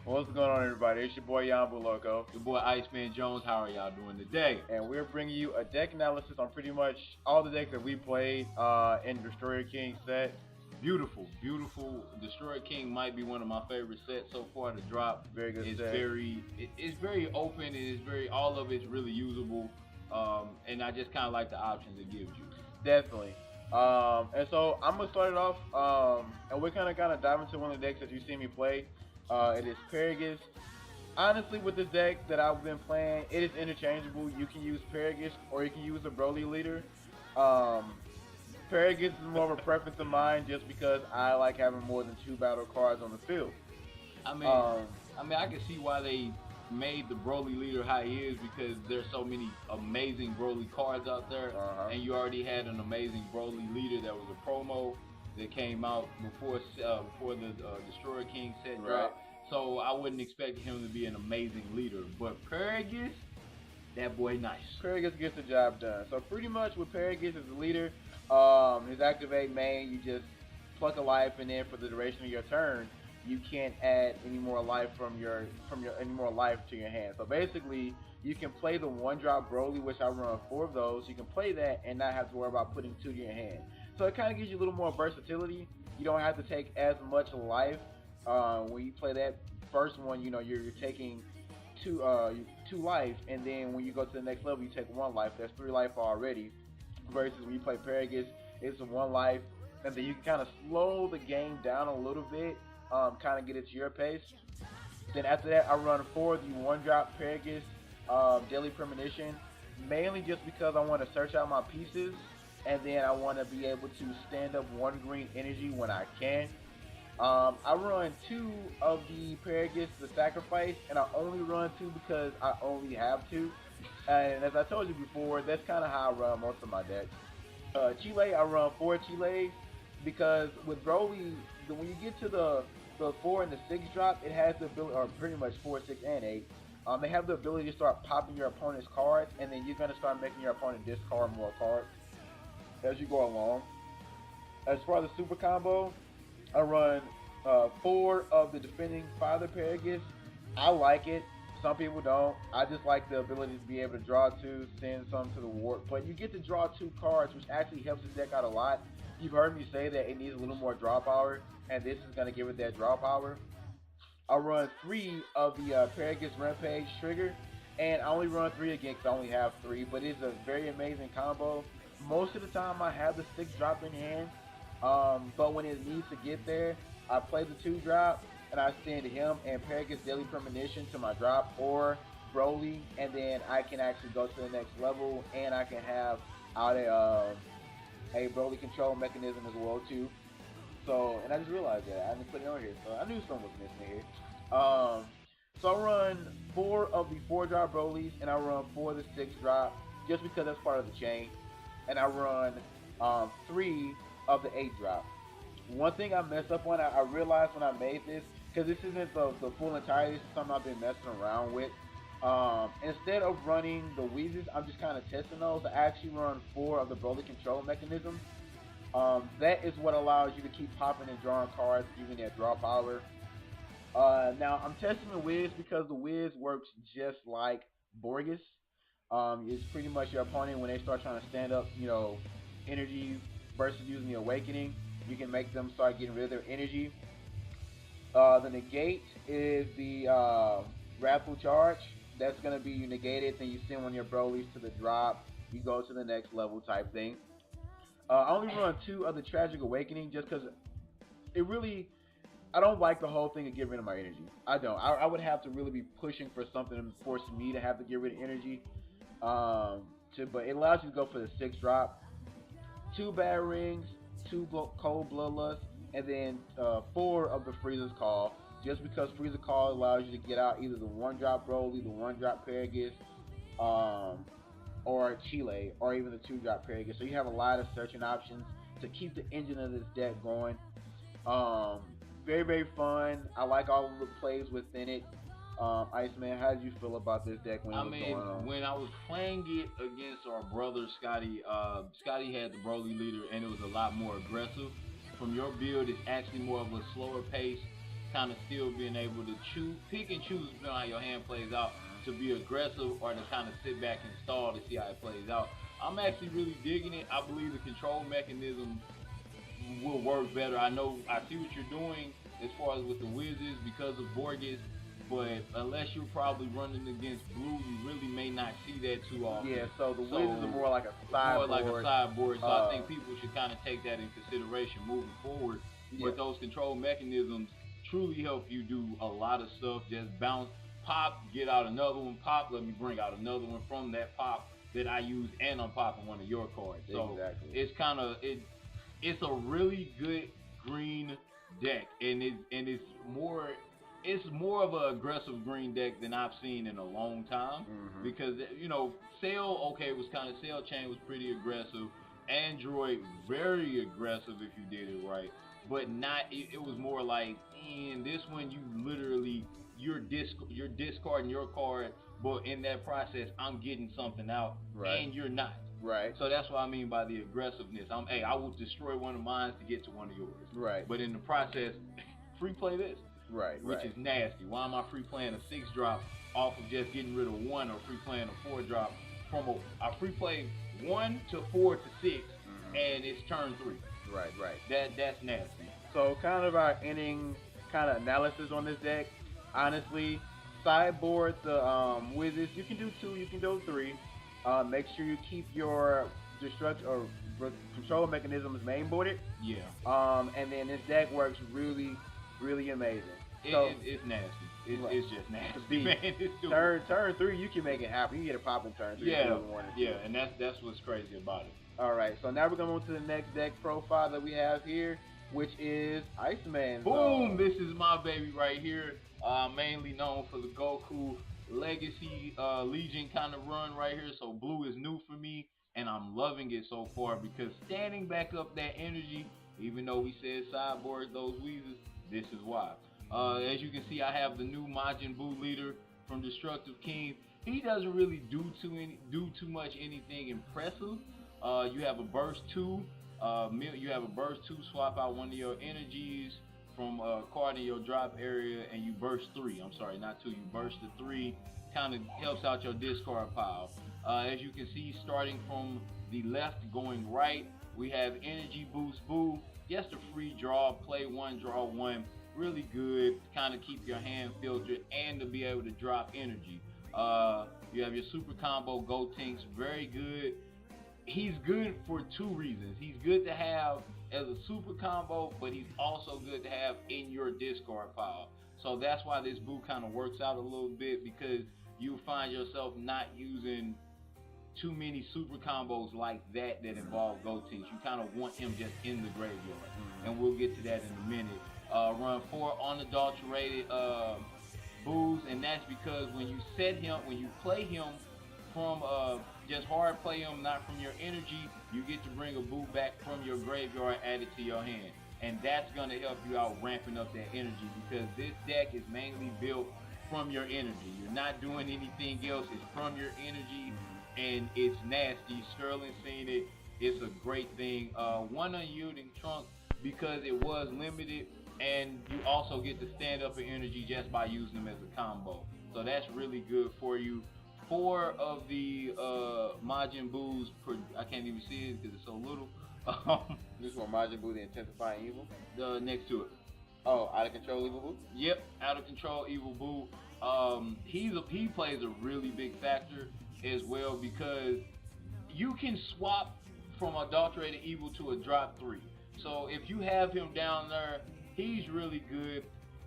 What's going on, everybody? It's your boy Yambu Loco, Your boy Iceman Jones. How are y'all doing today? and we're bringing you a deck analysis on pretty much all the decks that we played in Destroyer King set. Beautiful, beautiful. Destroyer King might be one of my favorite sets so far to drop. Very good It's set. it's very open and it's very all of it's really usable. And I just kind of like the options it gives you. Definitely. And so I'm gonna start it off, and we're kind of dive into one of the decks that you see me play. It is Paragus. Honestly, with this deck that I've been playing, it is interchangeable. You can use Paragus or you can use a Broly leader. Um, Paragus is more of a preference of mine just because I like having more than 2 battle cards on the field. I mean, Um, I can see why they made the Broly leader how he is because there's so many amazing Broly cards out there, uh-huh. and you already had an amazing Broly leader that was a promo that came out before the Destroyer King set Right. dropped. So I wouldn't expect him to be an amazing leader, but Paragus, that boy nice. Paragus gets the job done. So pretty much with Paragus as the leader, his activate main, you just pluck a life, and then for the duration of your turn, you can't add any more life from your any more life to your hand. So basically, you can play the 1-drop Broly, which I run 4 of those. You can play that and not have to worry about putting 2 to your hand. So it kind of gives you a little more versatility. You don't have to take as much life when you play that first one. You know, you're taking two life, and then when you go to the next level, you take 1 life. That's 3 life already. Versus when you play Paragus, it's 1 life, and then you can kind of slow the game down a little bit, kind of get it to your pace. Then after that, I run 4 of the 1-drop Paragus Daily Premonition, mainly just because I want to search out my pieces, and then I want to be able to stand up 1 green energy when I can. I run 2 of the Paragus, the Sacrifice, and I only run 2 because I only have 2. And as I told you before, that's kind of how I run most of my decks. Chile, I run 4 Chiles because with Broly, when you get to the 4 and the 6 drop, it has the ability, or pretty much 4, 6, and 8. They have the ability to start popping your opponent's cards, and then you're gonna start making your opponent discard more cards as you go along. As far as the super combo, I run 4 of the defending Father Paragus. I like it. Some people don't. I just like the ability to be able to draw 2, send some to the warp. But you get to draw 2 cards, which actually helps the deck out a lot. You've heard me say that it needs a little more draw power, and this is going to give it that draw power. I run 3 of the Paragus Rampage Trigger, and I only run 3 again because I only have 3, but it's a very amazing combo. Most of the time I have the 6 drop in hand, but when it needs to get there, I play the 2 drop and I send him and Paragus Daily Premonition to my drop or Broly, and then I can actually go to the next level, and I can have out a Broly control mechanism as well too. So, and I just realized that I didn't put it on here, so I knew something was missing here. So I run 4 of the 4-drop Brolys, and I run 4 of the 6 drop, just because that's part of the chain. And I run 3 of the 8 drop. One thing I messed up on, I realized when I made this, because this isn't the full entirety, this is something I've been messing around with. Instead of running the Weezes, I'm just kind of testing those. I actually run 4 of the Broly control mechanism. That is what allows you to keep popping and drawing cards using that draw power. Now I'm testing the Wiz because the Wiz works just like Borgus. It's pretty much your opponent when they start trying to stand up, energy versus using the Awakening. You can make them start getting rid of their energy. The negate is the Wrathful Charge. That's gonna be you negate it, then you send one of your Brolys to the drop. You go to the next level type thing. I only run 2 of the Tragic Awakening just because it really. I don't like the whole thing of getting rid of my energy. I don't. I would have to really be pushing for something to force me to have to get rid of energy. But it allows you to go for the 6 drop, 2 Bad Rings, 2 Cold Bloodlust, and then 4 of the Frieza's Call. Just because Frieza Call allows you to get out either the 1-drop Broly, the 1-drop Paragus, um, or Chile, or even the 2-drop Paragus. So you have a lot of searching options to keep the engine of this deck going. Um, Very, very fun. I like all of the plays within it. Iceman, how did you feel about this deck when it I was mean, going on? when I was playing it against our brother Scotty, Scotty had the Broly leader, and it was a lot more aggressive. From your build, it's actually more of a slower pace. kind of still being able to pick and choose depending on how your hand plays out to be aggressive or to kind of sit back and stall to see how it plays out. I'm actually really digging it. I believe the control mechanism will work better. I know I see what you're doing as far as with the Wizards because of Borges, but unless you're probably running against blue, you really may not see that too often. Yeah, so the Wizards are more like a More sideboard. like a sideboard, so I think people should kind of take that in consideration moving forward. Yeah. But those control mechanisms truly help you do a lot of stuff. Just bounce, pop, get out another one, pop, let me bring out another one from that pop that I use, and I'm popping one of your cards. So Exactly. it's kind of it's a really good green deck, and it's more of an aggressive green deck than I've seen in a long time. Mhm. Because Sail was kind of Sail Chain was pretty aggressive. Android very aggressive if you did it right, but not. It was more like in this one you literally you're discarding your card, but in that process I'm getting something out, Right. and you're not. Right. So that's what I mean by the aggressiveness. I will destroy one of mine to get to one of yours. Right. But in the process, free play this. Right. Which is nasty. Why am I free playing a 6 drop off of just getting rid of one, or free playing a 4 drop from I free play 1 to 4 to 6, and it's turn 3. Right. Right. That's nasty. So kind of our inning kind of analysis on this deck. Honestly, sideboard the Wizards. You can do 2. You can do 3. Make sure you keep your destruct or control mechanisms mainboarded. Yeah. And then this deck works really, really amazing. It's nasty. It's just nasty, man. It's turn 3, you can make it happen. You get a pop in turn 3. Yeah, and that's what's crazy about it. All right, so now we're going to move to the next deck profile that we have here, which is Iceman. Boom! This is my baby right here. Mainly known for the Goku Legacy Legion kind of run right here. So blue is new for me, and I'm loving it so far because standing back up that energy, even though we said sideboard those Weezers, this is why. As you can see, I have the new Majin Buu leader from Destructive King. He doesn't really do too much anything impressive. You have a burst 2. You have a burst 2. Swap out one of your energies from a card in your drop area, and you burst 3. I'm sorry, not 2. You burst the 3. Kind of helps out your discard pile. As you can see, starting from the left going right, we have Energy Boost Boo. Just a free draw, play 1, draw 1. Really good to kind of keep your hand filtered and to be able to drop energy. You have your super combo Gotenks, very good. He's good for 2 reasons. He's good to have as a super combo, but he's also good to have in your discard pile. So that's why this Boo kind of works out a little bit, because you find yourself not using too many super combos like that involve Gotenks. You kind of want him just in the graveyard, and we'll get to that in a minute. Run 4 unadulterated Boos, and that's because when you play him from just hard play him, not from your energy, you get to bring a Boo back from your graveyard, add it to your hand, and that's going to help you out ramping up that energy, because this deck is mainly built from your energy. You're not doing anything else. It's from your energy, and it's nasty. Sterling seen it. It's a great thing. 1 unyielding trunk because it was limited, and you also get to stand up in energy just by using them as a combo. So that's really good for you. 4 of the Majin Boos I can't even see it because it's so little. This one, Majin Buu, the Intensifying Evil. Next to it. Oh, Out of Control Evil Buu? Yep, Out of Control Evil Buu. He plays a really big factor as well, because you can swap from Adulterated Evil to a drop 3. So if you have him down there, he's really good.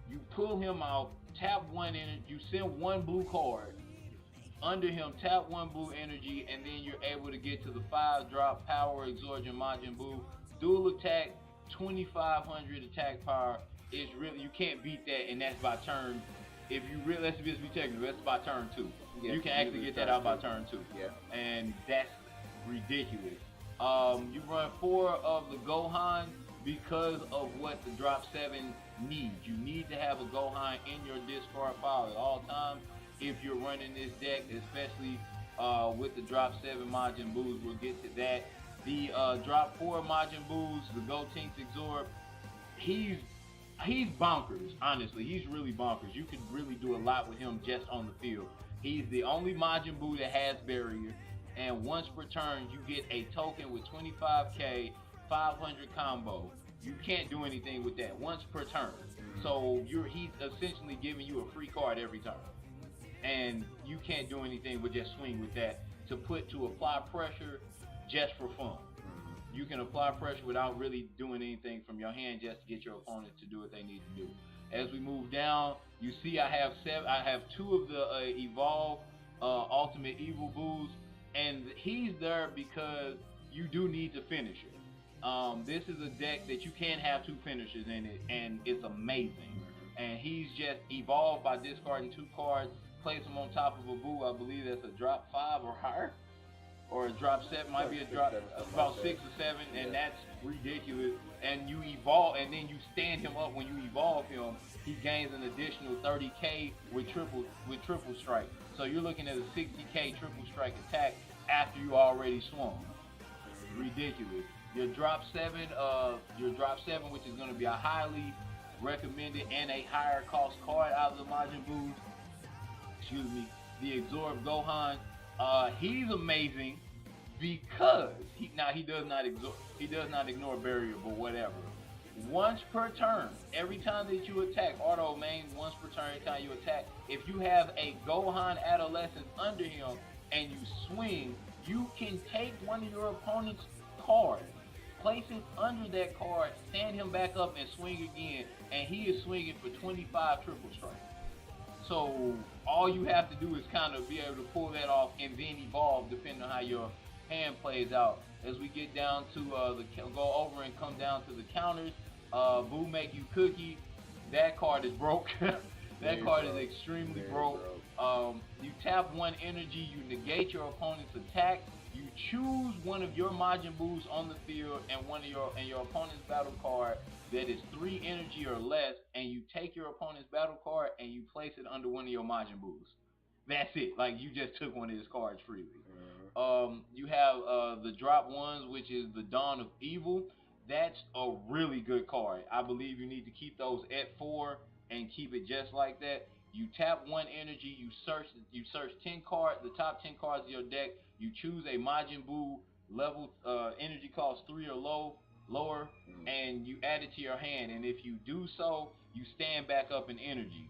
You pull him out, tap 1 energy, you send 1 blue card under him, tap 1 blue energy, and then you're able to get to the 5 drop Power Exorbitant Majin Buu. Dual attack, 2500 attack power. It's really, you can't beat that, and that's by turn. If you really, let's just be technical, that's by turn 2. Yeah, you can actually get that out by turn 2. Yeah. And that's ridiculous. You run 4 of the Gohan because of what the drop 7 needs. You need to have a Gohan in your discard pile at all times if you're running this deck, especially with the drop 7 Majin Boos. We'll get to that. The drop 4 Majin Boos, the Gotenks Exorb, He's bonkers. Honestly, he's really bonkers. You could really do a lot with him just on the field. He's the only Majin Buu that has barrier, and once per turn, you get a token with 25k, 500 combo. You can't do anything with that once per turn. So he's essentially giving you a free card every turn, and you can't do anything but just swing with that to apply pressure just for fun. You can apply pressure without really doing anything from your hand just to get your opponent to do what they need to do. As we move down, you see I have seven. I have two of the evolve ultimate evil boos, and he's there because you do need to finish it. This is a deck that you can have two finishers in it, and it's amazing. And he's just evolved by discarding two cards, place them on top of a boo. I believe that's a drop five or higher, or a drop seven, might be a drop about six or seven, and that's ridiculous. And you evolve, and then you stand him up when you evolve him. He gains an additional 30k with triple strike. So you're looking at a 60k triple strike attack after you already swung. Ridiculous. Your drop seven, which is going to be a highly recommended and a higher cost card out of the Majin Buu. Excuse me. The Absorb Gohan. He's amazing because he does not ignore barrier, but whatever. Once per turn, every time that you attack, auto main once per turn every time you attack. If you have a Gohan Adolescence under him and you swing, you can take one of your opponent's cards, place it under that card, stand him back up and swing again, and he is swinging for 25 triple strike. So all you have to do is kind of be able to pull that off and then evolve depending on how your hand plays out. As we get down to go over and come down to the counters, Boo Make You Cookie. That card is broke. That card is extremely broke. You tap one energy, you negate your opponent's attack. You choose one of your Majin Boos on the field and your opponent's battle card that is 3 energy or less, and you take your opponent's battle card and you place it under one of your Majin Boos. That's it. Like, you just took one of his cards freely. You have the drop ones, which is the Dawn of Evil. That's a really good card. I believe you need to keep those at 4 and keep it just like that. You tap one energy, you search 10 cards, the top 10 cards of your deck. You choose a Majin Buu level energy cost 3 or lower, and you add it to your hand. And if you do so, you stand back up in energy.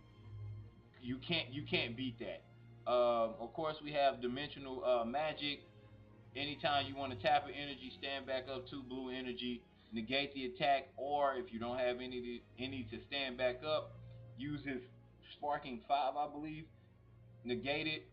You can't beat that. Of course, we have Dimensional Magic. Anytime you want to tap an energy, stand back up 2 blue energy, negate the attack, or if you don't have any to stand back up, use his Sparking 5, I believe. Negate it,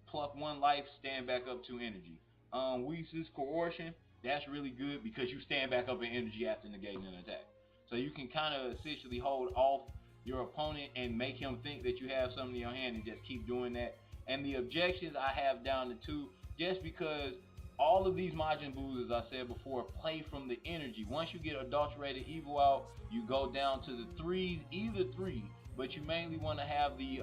pluck 1 life, stand back up 2 energy. Whis' Coercion, that's really good because you stand back up in energy after negating an attack. So you can kind of essentially hold off your opponent and make him think that you have something in your hand and just keep doing that. And the objections I have down to 2, just because all of these Majin Boos, as I said before, play from the energy. Once you get Adulterated Evil out, you go down to the 3s, either 3, but you mainly want to have the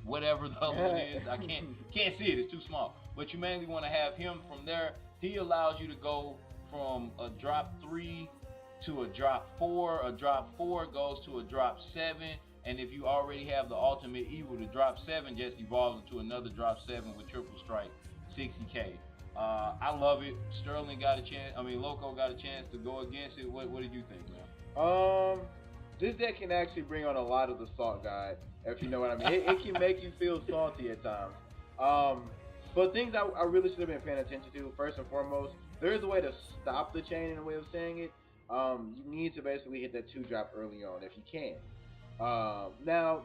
whatever the other one is. I can't see it, it's too small. But you mainly want to have him from there. He allows you to go from a drop 3 to a drop 4. A drop 4 goes to a drop 7. And if you already have the Ultimate Evil, the drop 7 just evolves into another drop 7 with triple strike, 60k. I love it. Sterling got a chance. Loco got a chance to go against it. What did you think, man? This deck can actually bring on a lot of the salt guide, if you know what I mean. It can make you feel salty at times. But things I really should have been paying attention to, first and foremost, there is a way to stop the chain in a way of saying it. You need to basically hit that 2 drop early on if you can. Now,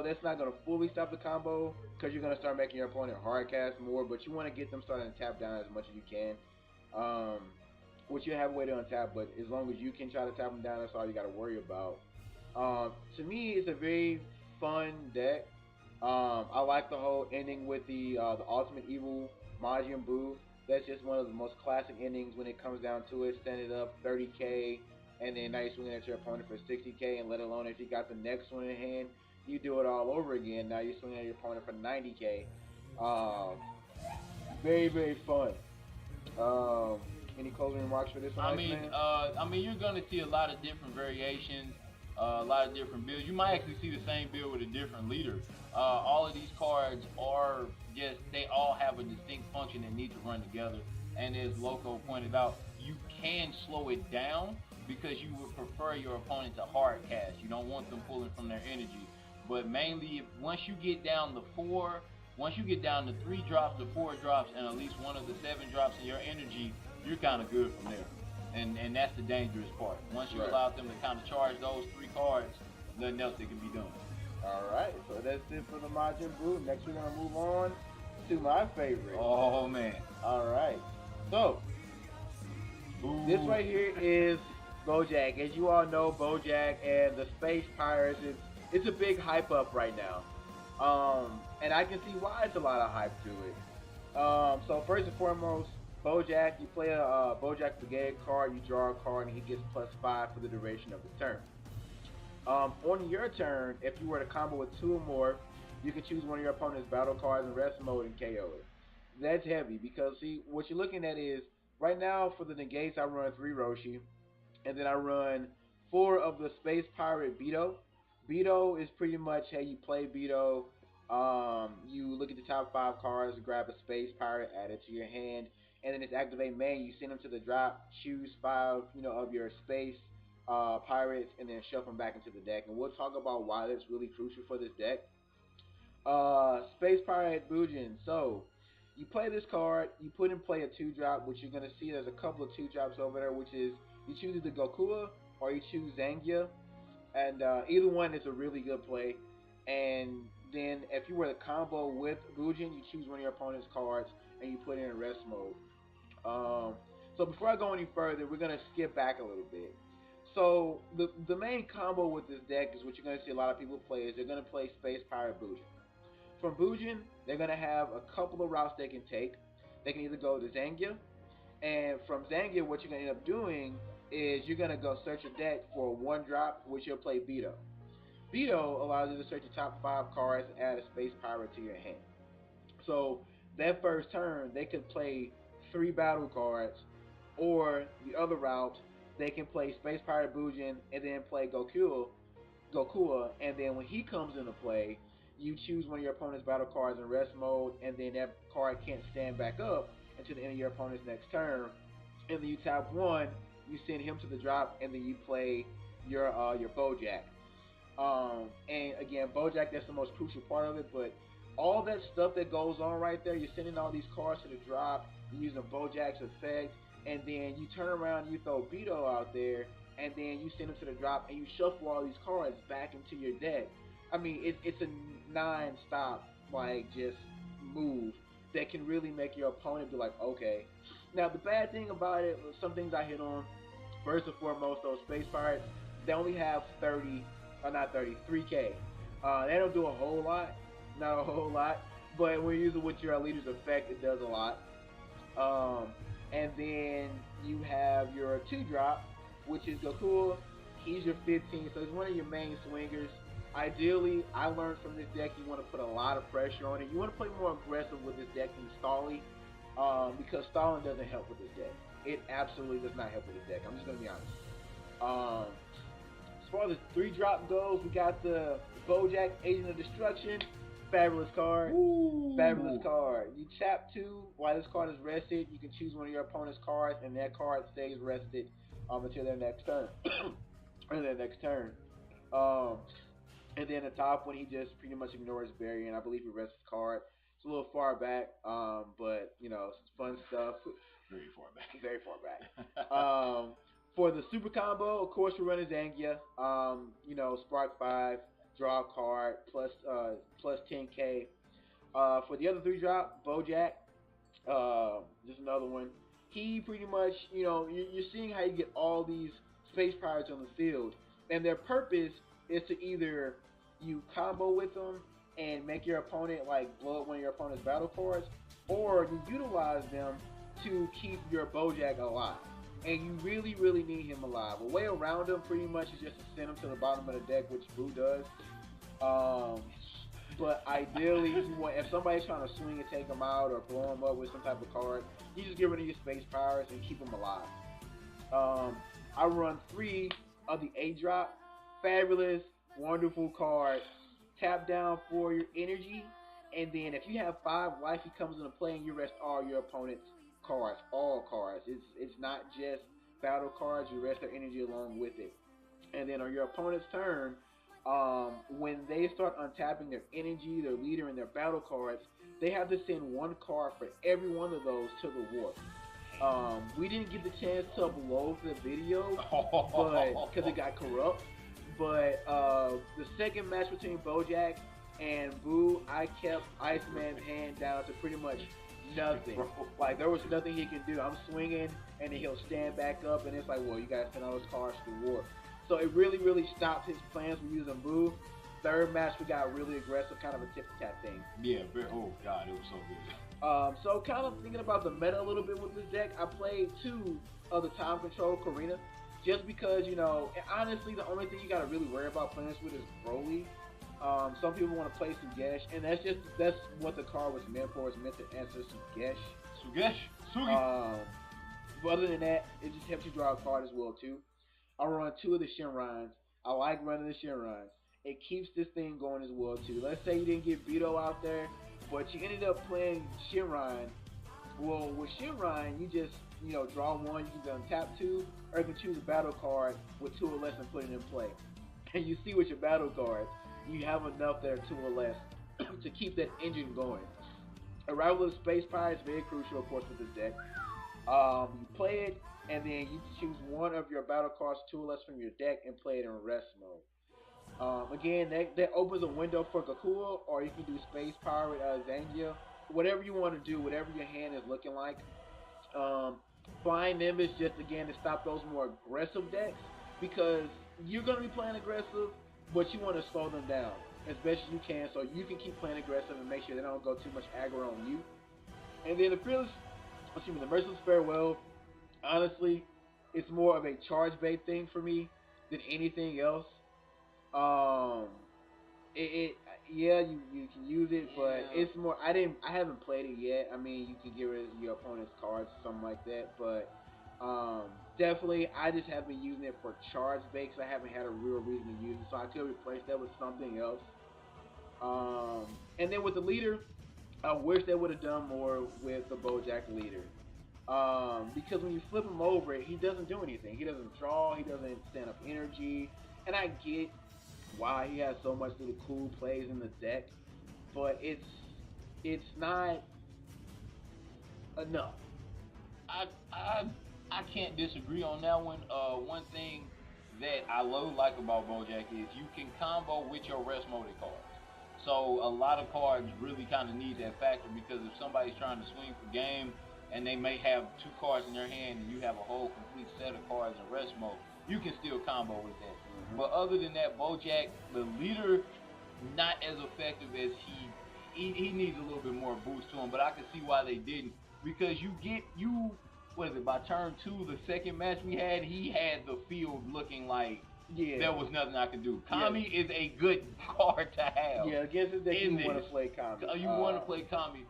that's not going to fully stop the combo because you're going to start making your opponent hard cast more, but you want to get them starting to tap down as much as you can. Which you have a way to untap, but as long as you can try to tap them down, that's all you got to worry about. To me, it's a very fun deck. I like the whole ending with the Ultimate Evil Majin Buu. That's just one of the most classic endings when it comes down to it. Stand it up 30k, and then now you're swinging at your opponent for 60k, and let alone if you got the next one in hand, you do it all over again. Now you're swinging at your opponent for 90k. Very, very fun. Any closing remarks for this one, Iceman? You're gonna see a lot of different variations, a lot of different builds. You might actually see the same build with a different leader. All of these cards are just they all have a distinct function that need to run together. And as Loco pointed out, you can slow it down because you would prefer your opponent to hard cast. You don't want them pulling from their energy. But mainly, once you get down to four, once you get down to 3 drops to 4 drops, and at least one of the 7 drops in your energy, you're kind of good from there. And that's the dangerous part. Once you allow them to kind of charge those 3 cards, nothing else that can be done. All right, so that's it for the Majin Buu. Next, we're gonna move on to my favorite. Oh man! All right, so this right here is BoJack. As you all know, BoJack and the Space Pirates it's a big hype up right now. And I can see why it's a lot of hype to it. So first and foremost, BoJack, you play a BoJack Brigade card, you draw a card, and he gets +5 for the duration of the turn. On your turn, if you were to combo with 2 or more, you can choose one of your opponent's battle cards in rest mode and KO it. That's heavy because see, what you're looking at is, right now for the negates, I run 3 Roshi, and then I run 4 of the Space Pirate Beto. Beto is pretty much how you play Beto. You look at the top 5 cards, grab a Space Pirate, add it to your hand, and then it's activate main. You send them to the drop, choose 5, of your Space Pirates, and then shuffle them back into the deck. And we'll talk about why that's really crucial for this deck. Space Pirate Bujin. So you play this card, you put in play a 2-drop, which you're gonna see there's a couple of 2-drops over there, which is you choose either Gokua or you choose Zangia. And either one is a really good play. And then if you were to combo with Bujin, you choose one of your opponent's cards and you put it in rest mode. So before I go any further, we're going to skip back a little bit. So the main combo with this deck is what you're going to see a lot of people play is they're going to play Space Pirate Bujin. From Bujin, they're going to have a couple of routes they can take. They can either go to Zangia, and from Zangia, what you're going to end up doing is you're going to go search a deck for a 1-drop, which you'll play Beto. Beto allows you to search the top 5 cards and add a Space Pirate to your hand. So that first turn, they could play 3 battle cards, or the other route, they can play Space Pirate Bujin and then play Gokua, and then when he comes into play, you choose one of your opponent's battle cards in rest mode, and then that card can't stand back up until the end of your opponent's next turn. And then you tap 1, you send him to the drop, and then you play your BoJack. And again, BoJack, that's the most crucial part of it, but all that stuff that goes on right there, you're sending all these cards to the drop, you're using BoJack's effect, and then you turn around and you throw Beto out there, and then you send him to the drop, and you shuffle all these cards back into your deck. I mean, it's a non-stop, just move that can really make your opponent be like, okay. Now, the bad thing about it, some things I hit on, first and foremost, those Space Pirates, they only have 3K. They don't do a whole lot, not a whole lot, but when you use it with your leader's effect, it does a lot. And then you have your 2-drop, which is Gokua. He's your 15, so he's one of your main swingers. Ideally, I learned from this deck you want to put a lot of pressure on it. You want to play more aggressive with this deck than stalling, because stalling doesn't help with this deck. It absolutely does not help with this deck. I'm just going to be honest. As far as the 3-drop goes, we got the BoJack Agent of Destruction. Fabulous card. Ooh. Fabulous card. You tap 2 while this card is rested. You can choose one of your opponent's cards, and that card stays rested until their next turn. And then the top one, he just pretty much ignores barrier, and I believe he rests his card. It's a little far back, but it's fun stuff. Very far back. Very far back. For the super combo, of course, we're running Zangia. Spark 5, draw a card, plus 10k. For the other 3-drop, BoJack, just another one. He pretty much, you're seeing how you get all these Space Pirates on the field, and their purpose is to either you combo with them and make your opponent blow up one of your opponent's battle cards, or you utilize them to keep your BoJack alive. And you really, really need him alive. A way around him pretty much is just to send him to the bottom of the deck, which Buu does. But ideally, you want if somebody's trying to swing and take them out or blow them up with some type of card, you just get rid of your space powers and keep them alive. Um, I run three of the A drop, fabulous, wonderful card. Tap down for your energy, and then if you have five life, he comes into play and you rest all your opponent's cards, all cards. It's not just battle cards. You rest their energy along with it. And then on your opponent's turn, when they start untapping their energy, their leader, and their battle cards, they have to send one card for every one of those to the warp. We didn't get the chance to upload the video, but because it got corrupt. But the second match between Bojack and Boo, I kept Iceman's hand down to pretty much nothing. Like there was nothing he can do. I'm swinging, and then he'll stand back up, and it's like, well, you guys send all those cards to war. So it really, really stopped his plans for using Boo. Third match, we got really aggressive, kind of a tip for tat thing. Yeah, oh god, it was so good. So kind of thinking about the meta a little bit with this deck, I played two of the time control Karina, just because, you know, and honestly, the only thing you got to really worry about playing this with is Broly. Some people want to play Sugesh, and that's what the card was meant for. It's meant to answer Sugesh. Sugi. But other than that, it just helps you draw a card as well too. I run two of the Shinrans. I like running the Shinrans. It keeps this thing going as well too. Let's say you didn't get Beto out there, but you ended up playing Shinran. Well, with Shinran, you just, you know, draw one, you can untap two, or you can choose a battle card with two or less and put it in play. And you see with your battle cards, you have enough there, two or less, to keep that engine going. Arrival of Space Pirate is very crucial, of course, with this deck. You play it, and then you choose one of your battle cards, two or less from your deck, and play it in rest mode. Again, that opens a window for Gakua, or you can do Space Pirate, Zangia, whatever you want to do, whatever your hand is looking like. Flying Nimbus just again to stop those more aggressive decks, because you're going to be playing aggressive, but you want to slow them down as best as you can, so you can keep playing aggressive and make sure they don't go too much aggro on you. And then the Merciless Farewell, honestly, it's more of a charge bait thing for me than anything else. Yeah, you can use it, but it's more. I haven't played it yet. I mean, you can get rid of your opponent's cards, something like that, but definitely, I just haven't been using it for charge bait because I haven't had a real reason to use it, so I could replace that with something else. And then with the leader, I wish they would have done more with the Bojack leader. Because when you flip him over, he doesn't do anything. He doesn't draw, he doesn't stand up energy, and I get why he has so much little cool plays in the deck, but it's not enough. I can't disagree on that one. One thing that I like about Bojack is you can combo with your rest mode cards. So a lot of cards really kind of need that factor, because if somebody's trying to swing for game and they may have two cards in their hand and you have a whole complete set of cards in rest mode, you can still combo with that. Mm-hmm. But other than that, Bojack, the leader, not as effective as he needs a little bit more boost to him, but I can see why they didn't, because by turn 2, the second match we had, he had the field looking like there was nothing I could do. Kami is a good card to have. Yeah, against this deck you want to play Kami. You want to play Kami.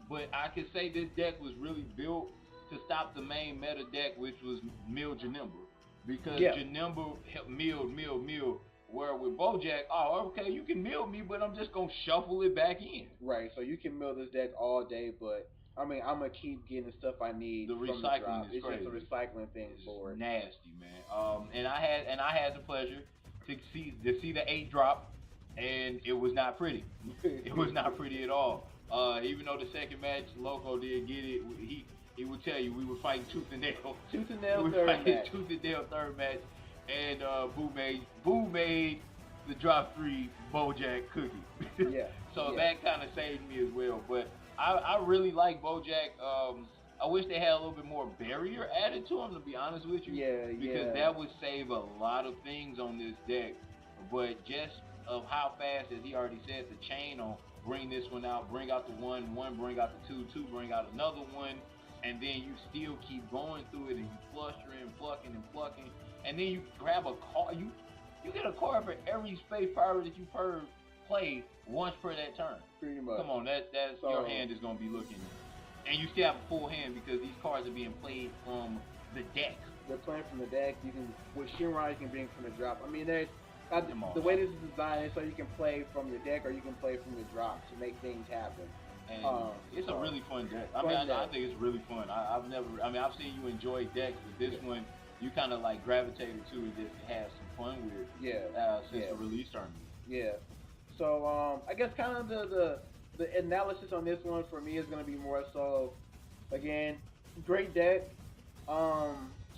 But I could say this deck was really built to stop the main meta deck, which was Mill Janemba. Because Janemba milled. Where with Bojack, okay, you can mill me, but I'm just going to shuffle it back in. Right, so you can mill this deck all day, but I mean, I'm going to keep getting the stuff I need from the drop. Is crazy. Just a recycling thing for it. Nasty, man. And I had the pleasure to see the 8 drop, and it was not pretty. It was not pretty at all. Even though the second match, Loco did get it, he would tell you we were fighting tooth and nail. Tooth and nail third match. Tooth and nail third match. And Boo made the drop 3 Bojack cookie. Yeah. So that kind of saved me as well. But I really like Bojack. I wish they had a little bit more barrier added to him, to be honest with you. Because that would save a lot of things on this deck. But just of how fast, as he already said, the chain on bring this one out, bring out the one, bring out the two, bring out another one, and then you still keep going through it, and you flustering, plucking, and then you grab a card. You get a card for every space pirate that you've heard play once per that turn. Pretty much. Come on, that's So- your hand is gonna be looking, and you still have a full hand because these cards are being played from the deck. They're playing from the deck. You can with Shinra, you can bring from the drop. I mean, there's Come on. the way this is designed is so you can play from your deck or you can play from your drop to make things happen. And it's a so- really fun deck. I Fun mean, I deck. think it's really fun. I've seen you enjoy decks, but this one you kind of like gravitated to and just have some fun with Yeah. since Yeah. the release tournament. Yeah. So I guess kind of the analysis on this one for me is gonna be more so, again, great deck.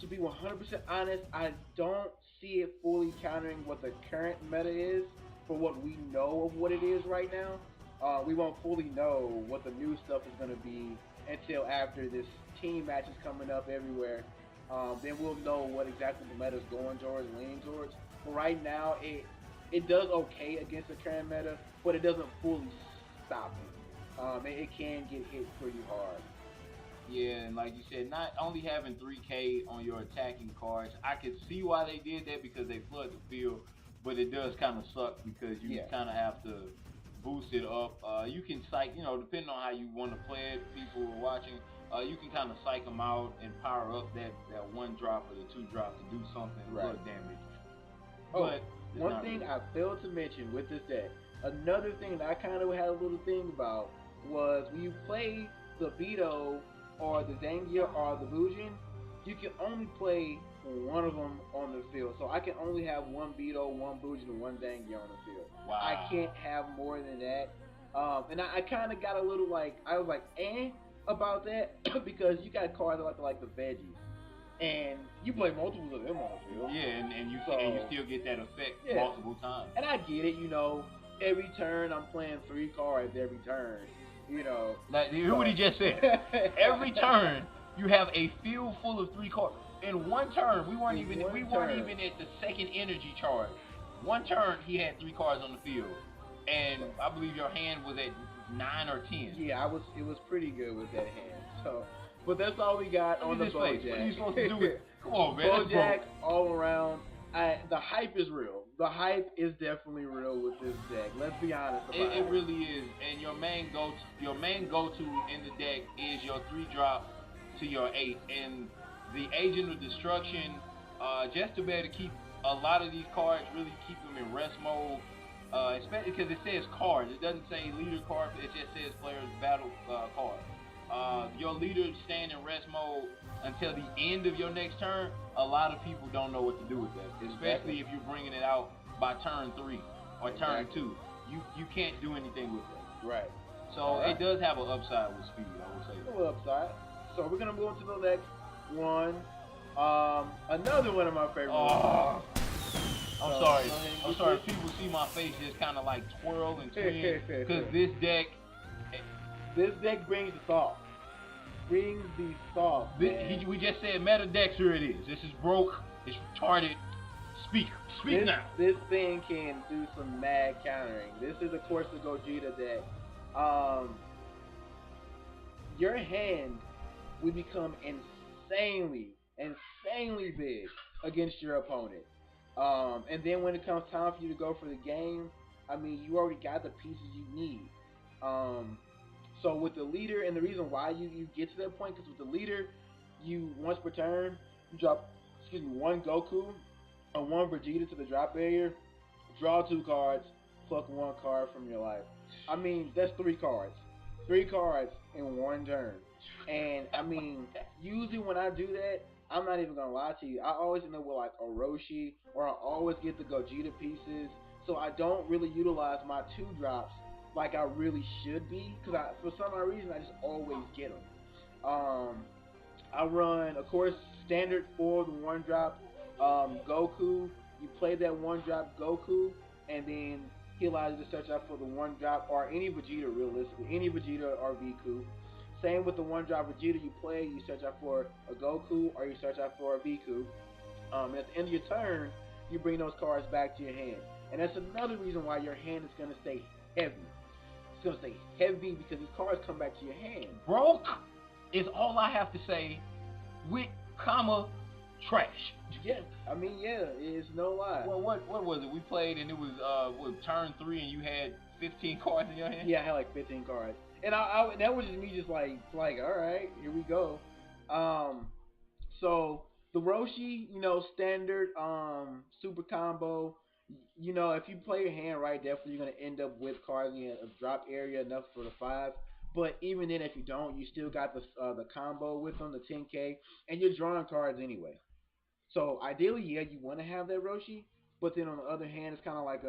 To be 100% honest, I don't see it fully countering what the current meta is for what we know of what it is right now. We won't fully know what the new stuff is gonna be until after this team match is coming up everywhere. Then we'll know what exactly the meta is going towards, leaning towards. But right now, it does okay against the current meta, but it doesn't fully stop it. It can get hit pretty hard. Yeah, and like you said, not only having 3K on your attacking cards, I can see why they did that because they flood the field, but it does kind of suck because you Yeah. kind of have to boost it up. You can psych, depending on how you want to play it, people who are watching, you can kind of psych them out and power up that one drop or the two drop to do something Right. blood damage. Oh, But it's one not thing really- I failed to mention with this deck, another thing that I kind of had a little thing about was when you play the Beto or the Zangia or the Bujin, you can only play one of them on the field. So I can only have one Beto, one Bujin, and one Zangia on the field. Wow. I can't have more than that. And I kind of got a little I was like, about that because you got cards like the veggies. And you play multiples of them on the field. Yeah, and you So- still get that effect Yeah. multiple times. And I get it, every turn I'm playing 3 cards every turn, Like, hear what he just said. Every turn you have a field full of 3 cards. In one turn, we weren't In even one we weren't turn. even at the second energy charge. One turn he had 3 cards on the field, and I believe your hand was at 9 or 10. Yeah, it was pretty good with that hand. So, but that's all we got Look on at the this face. What are you Bojack. supposed to do with? Come on, man. that's Bojack broke. all around. The hype is real. The hype is definitely real with this deck. Let's be honest about it. It really is, and your main go-to in the deck is your 3-drop to your 8, and the Agent of Destruction, just to be able to keep a lot of these cards, really keep them in rest mode, especially because it says cards. It doesn't say leader card. It just says players battle card. Your leader stand in rest mode until the end of your next turn. A lot of people don't know what to do with that, especially Exactly. if you're bringing it out by turn 3 or turn Exactly. 2. You can't do anything with that. Right. So Alright. it does have an upside with speed, I would say A that. little upside. So we're gonna move on to the next one. Another one of my favorite Oh, I'm So, sorry. go ahead and I'm get sorry this. if people see my face just kind of like twirl and twin because this deck, This deck brings the salt. Brings the salt. man. we just said meta decks. Here it is. This is broke. It's retarded. Speak this, now. This thing can do some mad countering. This is of course the Gogeta deck. Your hand will become insanely big against your opponent. And then when it comes time for you to go for the game, I mean, you already got the pieces you need. So with the leader, and the reason why you get to that point, because with the leader, you once per turn, you drop, one Goku or one Vegeta to the drop area, draw 2 cards, pluck 1 card from your life. I mean, that's 3 cards. 3 cards in 1 turn. And I mean, usually when I do that, I'm not even gonna lie to you, I always end up with like Orochi, or I always get the Gogeta pieces. So I don't really utilize my 2 drops like I really should be, because for some odd reason I just always get them. I run, of course, standard for the 1 drop Goku. You play that 1 drop Goku, and then he allows you to search out for the 1 drop or any Vegeta, realistically, any Vegeta or Viku. Same with the 1 drop Vegeta you play, you search out for a Goku or you search out for a Viku. At the end of your turn, you bring those cards back to your hand. And that's another reason why your hand is going to stay heavy. It's going to stay heavy because these cards come back to your hand. Broke is all I have to say. With comma trash. Yeah, I mean, yeah, it's no lie. Well, what was it? We played and it was turn 3 and you had 15 cards in your hand. Yeah, I had like 15 cards, and I that was just me, just like, all right, here we go. Um, so the Roshi, standard super combo. If you play your hand right, definitely you're gonna end up with cards in a drop area enough for the 5. But even then, if you don't, you still got the combo with them, the 10K, and you're drawing cards anyway. So ideally, yeah, you want to have that Roshi, but then on the other hand, it's kind of like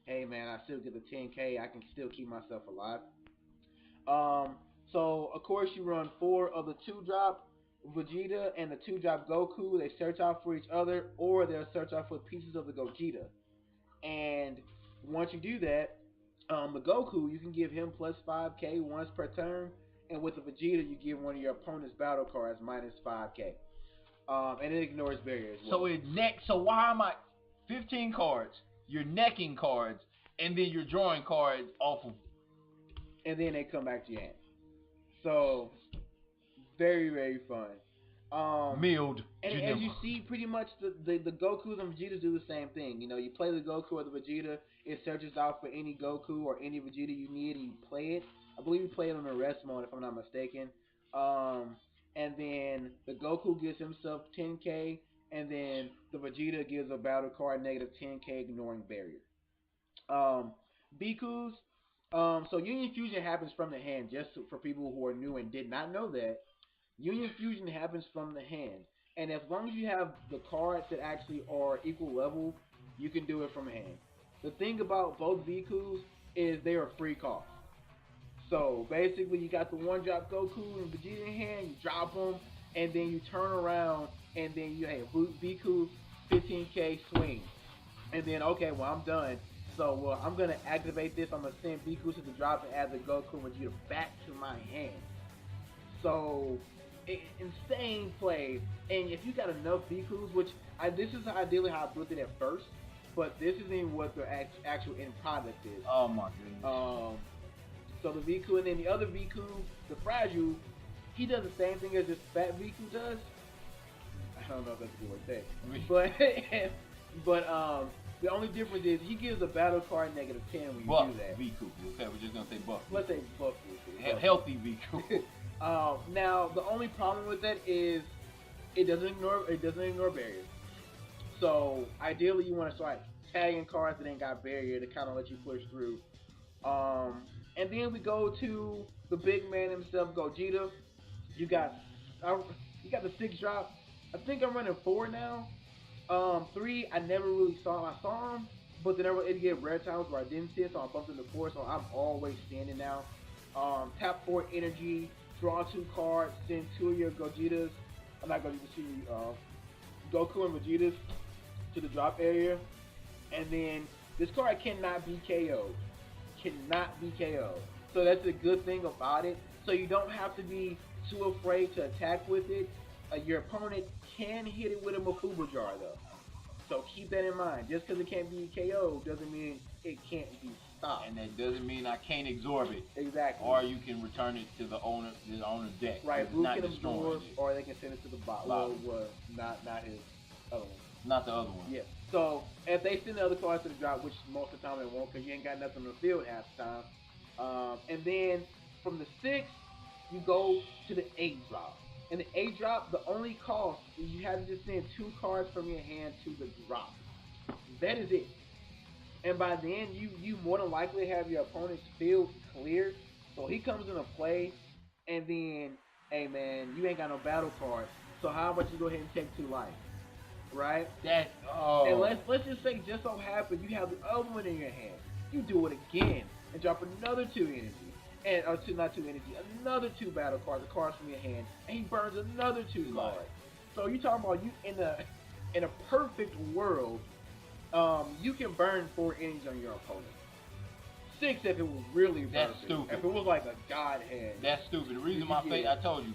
hey man, I still get the 10K, I can still keep myself alive. Um, so of course you run 4 of the 2 drop Vegeta and the 2 drop Goku. They search out for each other, or they'll search out for pieces of the Gogeta. And once you do that, the Goku, you can give him plus 5K once per turn, and with the Vegeta, you give one of your opponent's battle cards minus 5K. And it ignores barriers. So it neck. So why am I 15 cards? You're necking cards, and then you're drawing cards off of. And then they come back to your hand. So very, very fun. Milled. And as you see, pretty much the Gokus and Vegetas do the same thing. You play the Goku or the Vegeta, it searches out for any Goku or any Vegeta you need, and you play it. I believe you play it on the rest mode, if I'm not mistaken. And then the Goku gives himself 10K, and then the Vegeta gives a battle card negative 10K, ignoring barrier. Biku's. So Union Fusion happens from the hand, just for people who are new and did not know that. Union Fusion happens from the hand. And as long as you have the cards that actually are equal level, you can do it from hand. The thing about both Biku's is they are free cost. So basically, you got the 1-drop Goku and Vegeta in hand, you drop them, and then you turn around, and then you have Biku 15K swing. And then, okay, well, I'm done. So I'm going to activate this. I'm going to send Biku to the drop and add the Goku and Vegeta back to my hand. So, insane play. And if you got enough Bikus, which this is ideally how I built it at first, but this isn't even what the actual end product is. Oh my goodness. So the Viku, and then the other Viku, the Fragile, he does the same thing as this fat Viku does. I don't know if that's a good word to say. But the only difference is he gives a battle card negative 10 when you buff do that. Viku. Okay, we're just gonna say buff. Let's say buff Viku. Healthy Viku. Now the only problem with that is it doesn't ignore barriers. So ideally you want to start tagging cards that ain't got barrier to kind of let you push through. And then we go to the big man himself, Gogeta. You got the 6-drop. I think I'm running 4 now. 3 I never really saw. I saw him, but then it get rare times where I didn't see it, so I bumped into 4. So I'm always standing now. Tap 4 energy, draw 2 cards, send 2 of your Gogetas. I'm not Gogetas, Goku and Vegetas to the drop area, and then this card cannot be KO'd. Cannot be KO'd. So that's a good thing about it. So you don't have to be too afraid to attack with it. Your opponent can hit it with a Makuba jar though. So keep that in mind. Just because it can't be KO'd doesn't mean it can't be stopped. And that doesn't mean I can't absorb it. Exactly. Or you can return it to the owner's deck. Right, Blue can absorb, or they can send it to the bottom. Well, not his other one. Not the other one. Yeah. So if they send the other cards to the drop, which most of the time they won't, because you ain't got nothing on the field half the time. And then from the 6, you go to the 8-drop. And the 8-drop, the only cost is you have to just send 2 cards from your hand to the drop. That is it. And by then, you more than likely have your opponent's field cleared. So he comes into play, and then, hey man, you ain't got no battle cards. So how about you go ahead and take 2 life? Right? And let's just say, just so happens you have the other one in your hand. You do it again and drop another 2 energy. And not 2 energy, another 2 battle cards, the cards from your hand, and he burns another 2 cards. So you talking about you in a perfect world, you can burn 4 energy on your opponent. 6 if it was really perfect. That's stupid. If it was like a god hand. That's stupid. The reason my face, I told you,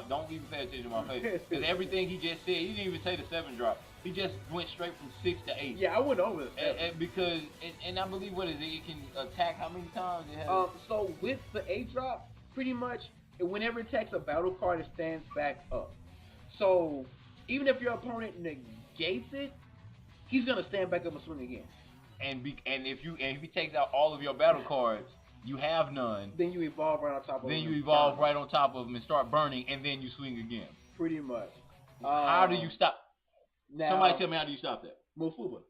don't even pay attention to my face. Because everything he just said, he didn't even say the 7-drop. He just went straight from 6 to 8. Yeah, I went over the 7. Because I believe, what is it? It can attack how many times? So with the 8-drop, pretty much, whenever it attacks a battle card, it stands back up. So even if your opponent negates it, he's gonna stand back up and swing again. And if he takes out all of your battle cards, you have none. Then you evolve right on top of him. Then you evolve right on top of him and start burning, and then you swing again. Pretty much. How do you stop? Now, Somebody tell me, how do you stop that? Mufuba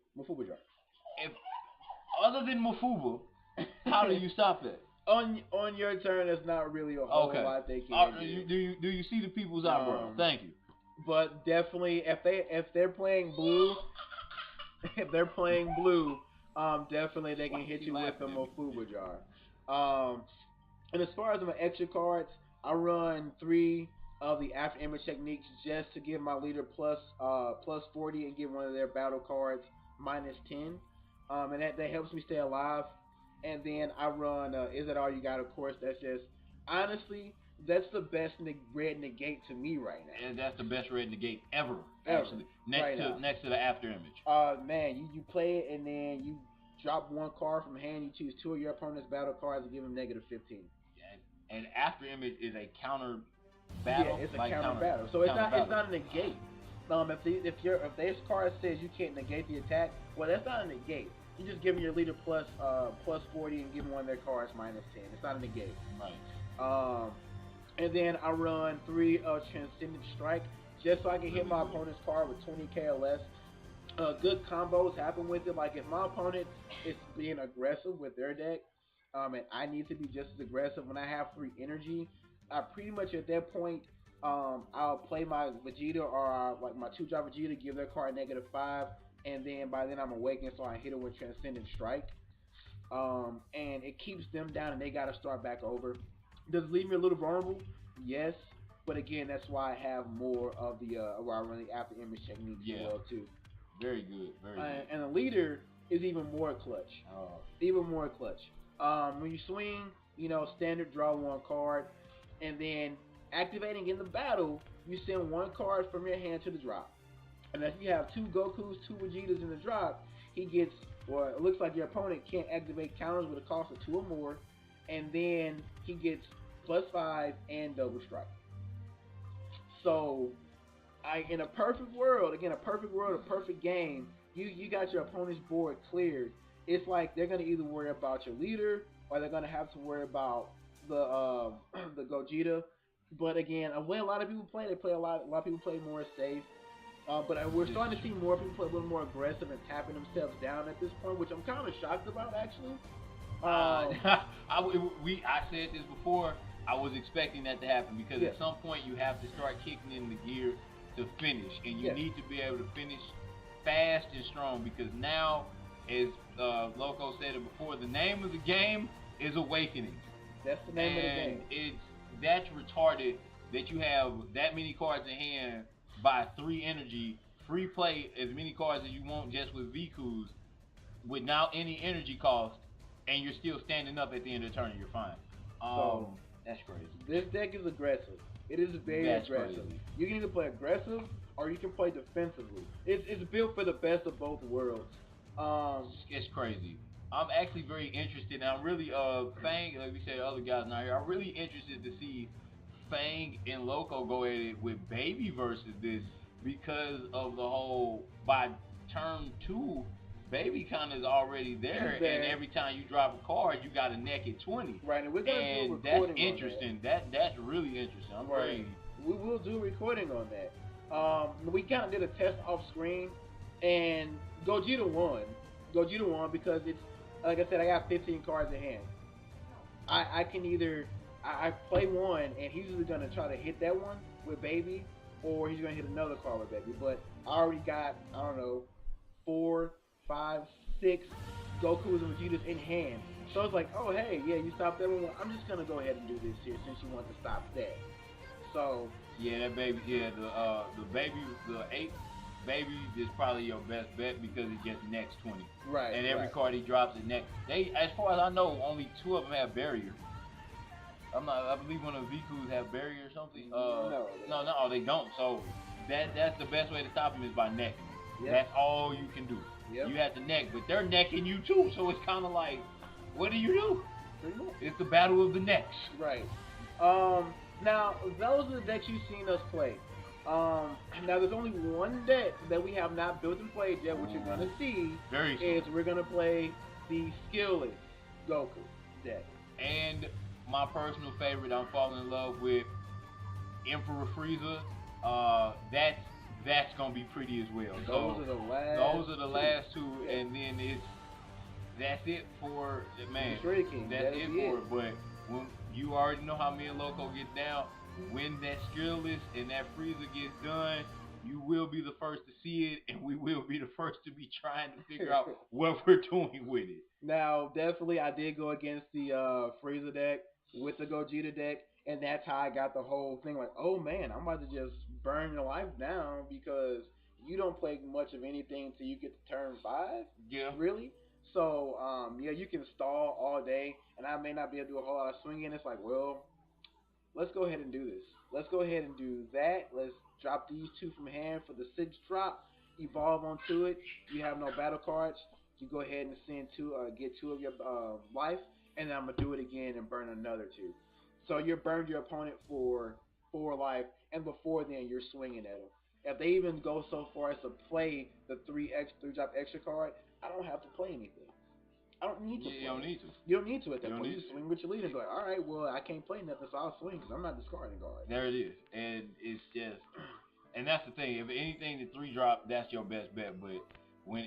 jar. If other than Mufuba, how do you stop that? On your turn, there's not really a whole lot they can do. Do you see the people's eyebrow? Thank you. But definitely, if they're playing blue, definitely they can hit you with the Mufuba jar. And as far as my extra cards, I run 3 of the after image techniques just to give my leader plus 40 and give one of their battle cards minus 10. And that helps me stay alive. And then I run Is That All You Got? Of course, that's just, honestly, that's the best red negate to me right now. And that's the best red negate ever. Actually, next to the after image. Man, you play it and then you drop 1 card from hand. You choose 2 of your opponent's battle cards and give them negative 15. Yeah, and after image is a counter battle. Yeah, it's a counter battle. So it's not a negate. If this card says you can't negate the attack, well, that's not a negate. You just give your leader plus 40 and give them one of their cards minus 10. It's not a negate. Right. And then I run 3 Transcendent Strike just so I can hit my opponent's card with 20k or less. Good combos happen with it. Like if my opponent is being aggressive with their deck, and I need to be just as aggressive when I have 3 energy, I pretty much at that point, I'll play my Vegeta or like my 2-drop Vegeta, give their card -5, and then by then I'm awakened, so I hit it with Transcendent Strike. And it keeps them down and they gotta start back over. Does it leave me a little vulnerable? Yes. But again, that's why I have more of the where I run the after image techniques as well too. Very good. Very good. And the leader is even more clutch. Even more clutch. When you swing, standard draw 1 card, and then activating in the battle, you send 1 card from your hand to the drop. And if you have 2 Gokus, 2 Vegetas in the drop, he gets, or it looks like your opponent can't activate counters with a cost of 2 or more, and then he gets +5 and double strike. So, in a perfect world, a perfect game, you got your opponent's board cleared. It's like they're gonna either worry about your leader or they're gonna have to worry about the Gogeta. But again, the way a lot of people play, a lot of people play more safe. But we're starting to see more people play a little more aggressive and tapping themselves down at this point, which I'm kind of shocked about actually. I said this before. I was expecting that to happen because at some point you have to start kicking in the gear to finish, and you need to be able to finish fast and strong because now, as Loco said it before, the name of the game is Awakening. That's the name of the game. That's retarded that you have that many cards in hand by 3 energy, free play as many cards as you want just with Vikus without any energy cost, and you're still standing up at the end of the turn and you're fine. That's crazy. This deck is aggressive. It is very aggressive. Crazy. You can either play aggressive or you can play defensively. It's built for the best of both worlds. It's crazy. I'm actually very interested, and I'm really Fang, like we said, other guys not here. I'm really interested to see Fang and Loco go at it with Baby versus this because of the whole by turn 2. Baby kind of is already there, and every time you drop a card, you got a neck at 20. Right, and we're gonna do that's interesting. That's really interesting. I'm ready. We will do recording on that. We kind of did a test off screen, and Gogeta won. Gogeta won because it's like I said, I got 15 cards in hand. I can either I play one, and he's either gonna try to hit that one with Baby, or he's gonna hit another card with Baby. But I already got 4, 5, 6 Gokus and Vegetas in hand. So I was like, oh hey, yeah, you stopped that one. I'm just gonna go ahead and do this here since you want to stop that. So that Baby, the Baby, the 8 Baby is probably your best bet because it gets next 20. Right. And every card he drops is next. As far as I know, only 2 of them have barrier. I believe one of the Vikus have barrier or something. No, they don't. So that's the best way to stop them is by necking. Yep. That's all you can do. Yep. You have to neck, but they're necking you too. So it's kind of like, what do you do? It's the battle of the necks. Right. Now those are the decks you've seen us play. Now there's only one deck that we have not built and played yet, which you're gonna see Very is soon. we're gonna play the skillless Goku deck. And my personal favorite, I'm falling in love with Emperor Frieza. That's gonna be pretty as well. Those So are the last. those are the last two, Yeah. and then that's it for man. Shredder King. That's That'll it be for it. But when you already know how me and Loco get down, when that skillless and that Frieza gets done, you will be the first to see it, and we will be the first to be trying to figure out what we're doing with it. Now, definitely, I did go against the Frieza deck with the Gogeta deck, and that's how I got the whole thing. Like, oh man, I'm about to just burn your life down because you don't play much of anything until you get to turn 5, Yeah. really. So, yeah, you can stall all day, and I may not be able to do a whole lot of swinging. It's like, well, let's go ahead and do this. Let's go ahead and do that. Let's drop these two from hand for the 6 drop. Evolve onto it. You have no battle cards. You go ahead and send two, get 2 of your life, and then I'm gonna do it again and burn another 2. So you burned your opponent for 4 life, and before then you're swinging at them. If they even go so far as to play the 3 drop extra card, I don't have to play anything. I don't need to. You don't need to. You don't need to at that You don't point. need You to. swing with your leader and go, all right, well, I can't play nothing, so I'll swing because I'm not discarding guard. There it is, and it's just, and that's the thing. If anything, the 3 drop, that's your best bet. But when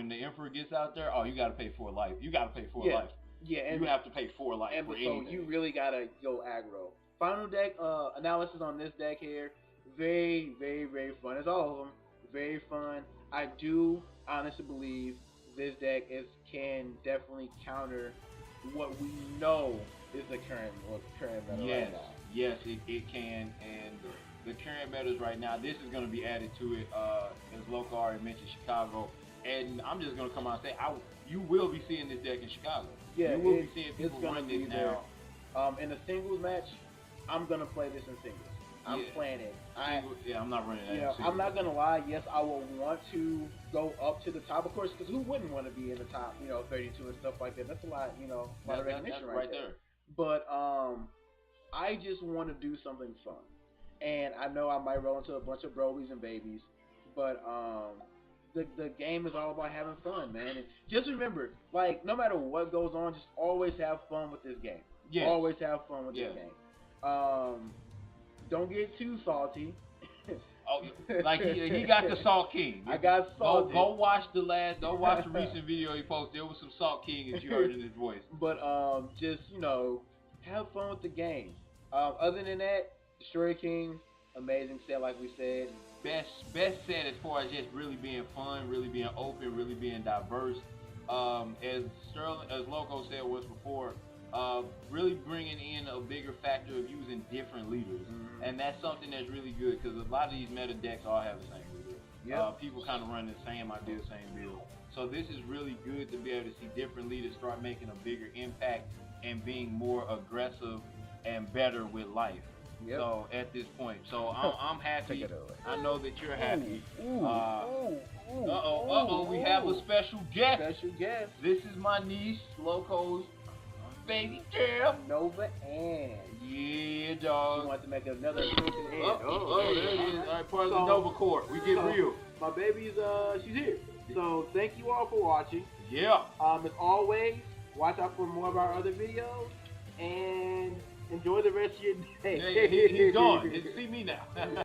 the Emperor gets out there, oh, you got to pay 4 life. You got to pay 4 life. Yeah, and you have to pay 4 life and for so anything. you really gotta go aggro. Final deck analysis on this deck here, very, very, very fun. As all of them, very fun. I do honestly believe this deck can definitely counter what we know is the current meta Yes, right now. yes, it can. And the current metas right now, this is going to be added to it. As Loco already mentioned, Chicago. And I'm just going to come out and say, you will be seeing this deck in Chicago. Yeah, you will be seeing people gonna run be this there. now. In a singles match, I'm gonna play this in singles. I'm playing it. I'm not running that. You know, I'm not gonna lie. Yes, I will want to go up to the top, of course, because who wouldn't want to be in the top? 32 and stuff like that. That's a lot. A lot of recognition right there. But I just want to do something fun, and I know I might roll into a bunch of brobies and babies, but the game is all about having fun, man. And just remember, like, no matter what goes on, just always have fun with this game. Yes. Always have fun with this game. Don't get too salty. Oh, like he got the Salt King. I got salty. Go watch the recent video he posted. There was some Salt King that you heard in his voice. But just have fun with the game. Other than that, Destroyer King, amazing set, like we said. Best set as far as just really being fun, really being open, really being diverse. As Loco said once before, really bringing in a bigger factor of using different leaders, and that's something that's really good because a lot of these meta decks all have the same leader. Yep. People kind of run the same idea, same build. So this is really good to be able to see different leaders start making a bigger impact and being more aggressive and better with life. Yep. So at this point, so I'm happy. I know that you're happy. We have a special guest. Special guest. This is my niece, Loco's baby girl, Nova Ann. Yeah, She dog. wants to make another appearance in the head. There it is. All right, part of the Nova Corps. We get real. My baby's she's here. So thank you all for watching. Yeah. As always, watch out for more of our other videos and enjoy the rest of your day. He's gone. See me now.